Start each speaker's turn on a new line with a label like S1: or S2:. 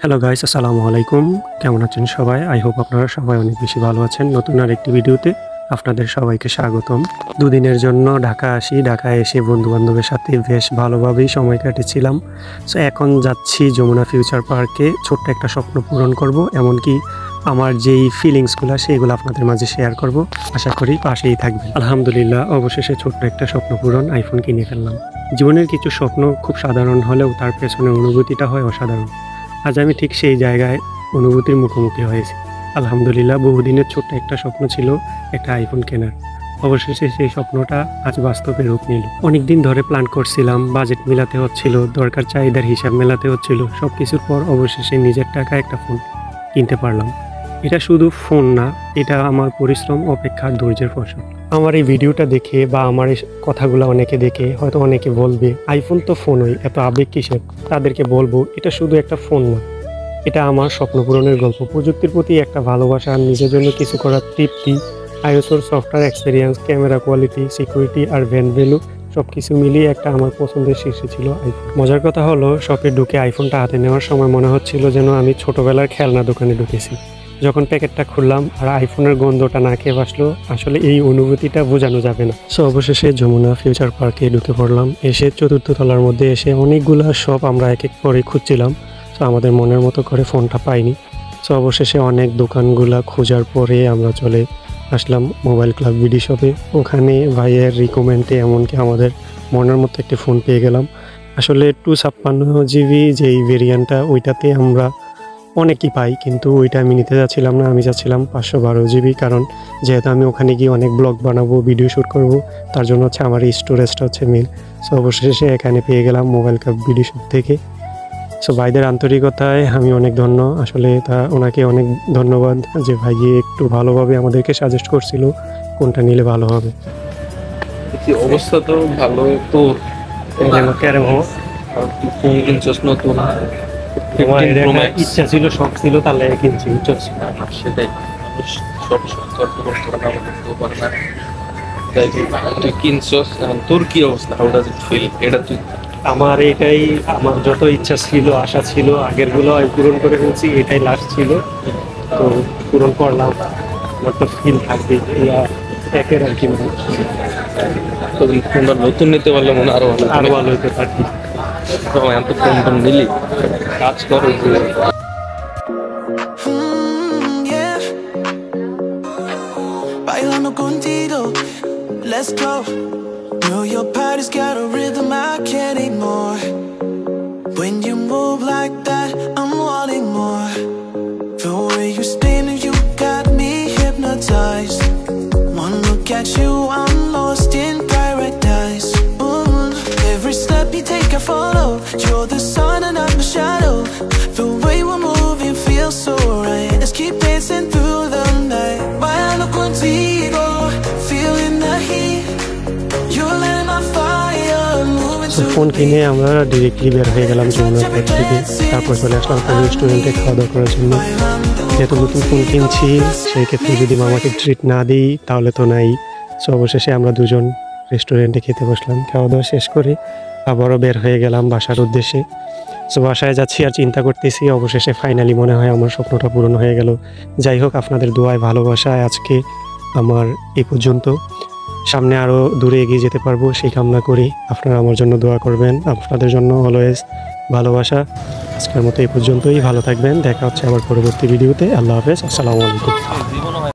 S1: Hello guys, আসসালামু আলাইকুম। কেমন আছেন সবাই? আই হোপ আপনারা সবাই অনেক বেশি ভালো আছেন। নতুন আরেকটি ভিডিওতে আপনাদের সবাইকে স্বাগতম। দুদিনের জন্য ঢাকা আসি। ঢাকায় এসে বন্ধুবান্ধবের সাথে বেশ ভালোভাবেই সময় কাটিয়েছিলাম। সো এখন যাচ্ছি যমুনা ফিউচার পার্কে। ছোট্ট একটা স্বপ্ন পূরণ করব, এমনকি আমার যেই ফিলিংসগুলো সেগুলো আপনাদের মাঝে শেয়ার করব। আশা করি পাশেই থাকবেন। আলহামদুলিল্লাহ, অবশেষে ছোট্ট একটা স্বপ্ন পূরণ, আইফোন কিনে ফেললাম। জীবনের কিছু স্বপ্ন খুব সাধারণ হলেও তার পেছনে অনুভূতিটা হয় অসাধারণ। আজ আমি ঠিক সেই জায়গায় অনুভূতির মুখোমুখি হয়েছি। আলহামদুলিল্লাহ, বহুদিনের ছোট্ট একটা স্বপ্ন ছিল একটা আইফোন কেনার। অবশেষে সেই স্বপ্নটা আজ বাস্তবে রূপ নিল। অনেকদিন ধরে প্ল্যান করছিলাম, বাজেট মেলাতে হচ্ছিল, দরকার চাহিদার হিসাব মেলাতে হচ্ছিল। সব কিছুর পর অবশেষে নিজের টাকায় একটা ফোন কিনতে পারলাম। এটা শুধু ফোন না, এটা আমার পরিশ্রম, অপেক্ষার, ধৈর্যের ফসল। আমার এই ভিডিওটা দেখে বা আমার এই কথাগুলো অনেকে দেখে হয়তো অনেকে বলবে, আইফোন তো ফোনই, এত আবেগ কিসের? তাদেরকে বলবো, এটা শুধু একটা ফোন না, এটা আমার স্বপ্ন পূরণের গল্প। প্রযুক্তির প্রতি একটা ভালোবাসা, নিজের জন্য কিছু করার তৃপ্তি, আইওএসের software experience, camera quality, security আর ভ্যান ভ্যালু সব কিছু মিলিয়ে একটা আমার পছন্দের শীর্ষে ছিল আইফোন। মজার কথা হলো, শপে ঢুকে আইফোনটা হাতে নেওয়ার সময় মনে হচ্ছিল যেন আমি ছোটবেলার খেলনা দোকানে ঢুকেছি। যখন প্যাকেটটা খুললাম আর আইফোনের গন্ধটা নাকে ভাসলো, আসলে এই অনুভূতিটা বোঝানো যাবে না। সো অবশেষে যমুনা ফিউচার পার্কে ঢুকে পড়লাম। এসে চতুর্থ তলার মধ্যে এসে অনেকগুলো শপ আমরা এক এক করে খুঁজছিলাম। সো আমাদের মনের মতো করে ফোনটা পাইনি। সো অবশেষে অনেক দোকানগুলা খোঁজার পরে আমরা চলে আসলাম মোবাইল ক্লাব বিডি শপে। ওখানে ভাইয়ের রিকমেন্ডে এমনকি আমাদের মনের মতো একটি ফোন পেয়ে গেলাম। আসলে 256GB যেই ভেরিয়েন্টটা, ওইটাতে আমরা অনেকই পাই, কিন্তু ওইটা আমি নিতে যাচ্ছিলাম না। আমি যাচ্ছিলাম 512GB, কারণ যেহেতু আমি ওখানে গিয়ে অনেক ব্লগ বানাবো, ভিডিও শ্যুট করব, তার জন্য হচ্ছে আমার এই স্টোরেজটা হচ্ছে মেন। সো অবশেষে এখানে পেয়ে গেলাম মোবাইল ক্লাব বিডি শপ থেকে। সো ভাইদের আন্তরিকতায় আমি অনেক ধন্য। আসলে ওনাকে অনেক ধন্যবাদ যে ভাই একটু ভালোভাবে আমাদেরকে সাজেস্ট করছিল কোনটা নিলে ভালো হবে।
S2: অবস্থা তো ভালো, তো ফোন কিনছস নতুন,
S1: ইচ্ছা ছিল, শখ ছিল, তাহলে কিনছি।
S2: সেটাই মানুষ সব অর্থ করতে পারে না, করতেও পারে না। তাই তুই কিনছস, তোর কি অবস্থা? How does it feel? এটা তুই
S1: আমার এটাই, আমার যত ইচ্ছা ছিল, আশা ছিল, আগেরগুলো আমি পূরণ করে ফেলছি, এটাই লাস্ট ছিল, তো পূরণ করলাম। আমার তো ফিল থাকবে একের আর কি,
S2: ফোনটা নতুন নিতে পারলে মনে আরো ভালো,
S1: আরো ভালো হতে থাকি।
S2: এত ফোন টোন নিলি, কাজ করো।
S3: Bailando contigo, let's go. Know your body's got a rhythm I can't ignore. When you move like that, I'm wanting more. The way you stand, you got me hypnotized. One look at you, I'm lost in paradise. Every step you take, I follow. You're the sun and I'm the shadow. The way we're moving feels so right. Let's keep dancing through the night. Bailando contigo, feeling the heat. You're lighting my fire, moving to
S1: phone কিনে আমরা directly বের হয়ে গেলাম Jamuna park থেকে। তারপর চলে আসলাম কোনো রেস্টুরেন্টে খাওয়া দাওয়া করার জন্য। যেহেতু নতুন ফোন কিনছি, সেই ক্ষেত্রে যদি মামাকে ট্রিট না দিই তাহলে তো নাই। সো অবশেষে আমরা দুজন রেস্টুরেন্টে খেতে বসলাম। খাওয়া দাওয়া শেষ করে আবারও বের হয়ে গেলাম বাসার উদ্দেশ্যে। সো বাসায় যাচ্ছি আর চিন্তা করতেছি, অবশেষে ফাইনালি মনে হয় আমার স্বপ্নটা পূরণ হয়ে গেল। যাই হোক, আপনাদের দোয়ায়, ভালোবাসায় আজকে আমার এই পর্যন্ত। সামনে আরও দূরে এগিয়ে যেতে পারবো সেই কামনা করি। আপনারা আমার জন্য দোয়া করবেন। আপনাদের জন্য অলওয়েজ ভালোবাসা। আজকের মতো এই পর্যন্তই। ভালো থাকবেন, দেখা হচ্ছে আবার পরবর্তী ভিডিওতে। আল্লাহ হাফেজ, আসসালামু আলাইকুম।